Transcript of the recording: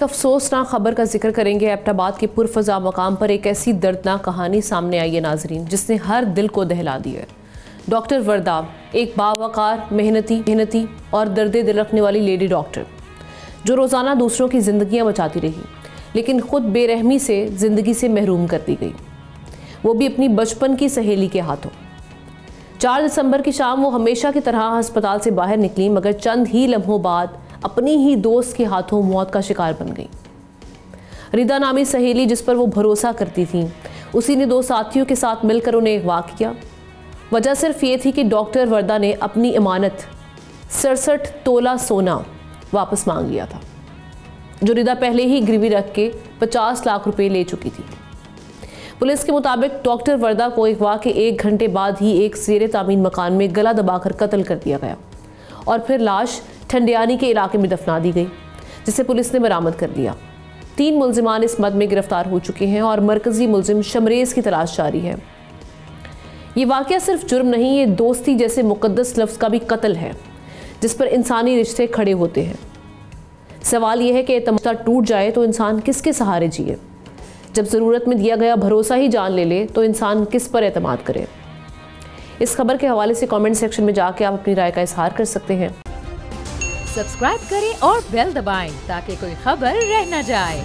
अफसोसनाक खबर का जिक्र करेंगे। एबटाबाद के पुरफजा मकाम पर एक ऐसी दर्दनाक कहानी सामने आई है नाजरीन, जिसने हर दिल को दहला दिया। डॉक्टर वर्दा एक बावकार, मेहनती और दर्द दिल रखने वाली लेडी डॉक्टर, जो रोज़ाना दूसरों की ज़िंदगियां बचाती रही, लेकिन ख़ुद बेरहमी से ज़िंदगी से महरूम कर दी गई, वो भी अपनी बचपन की सहेली के हाथों। 4 दिसंबर की शाम वो हमेशा की तरह अस्पताल से बाहर निकली, मगर चंद ही लम्हों बाद अपनी ही दोस्त के हाथों मौत का शिकार बन गई। रिदा नामी सहेली, जिस पर वो भरोसा करती थी, उसी ने 2 साथियों के साथ मिलकर उन्हें अगवा किया। वजह सिर्फ ये थी कि डॉक्टर वर्दा ने अपनी इमानत 67 तोला सोना वापस मांग लिया था, जो रिदा पहले ही गिरवी रख के 50 लाख रुपए ले चुकी थी। पुलिस के मुताबिक डॉक्टर वर्दा को अगवा के 1 घंटे बाद ही एक ज़ेरे तामीन मकान में गला दबाकर कत्ल कर दिया गया और फिर लाश ठंडियानी के इलाके में दफना दी गई, जिसे पुलिस ने बरामद कर लिया। 3 मुलजिमान इस मद में गिरफ्तार हो चुके हैं और मरकजी मुलजिम शमरेज की तलाश जारी है। ये वाकया सिर्फ जुर्म नहीं, ये दोस्ती जैसे मुकद्दस लफ्ज़ का भी कत्ल है, जिस पर इंसानी रिश्ते खड़े होते हैं। सवाल यह है कि एतमाद टूट जाए तो इंसान किसके सहारे जिए? जब ज़रूरत में दिया गया भरोसा ही जान ले तो इंसान किस पर एतमाद करे? इस खबर के हवाले से कमेंट सेक्शन में जाके आप अपनी राय का इजहार कर सकते हैं। सब्सक्राइब करें और बेल दबाएं ताकि कोई खबर रह न जाए।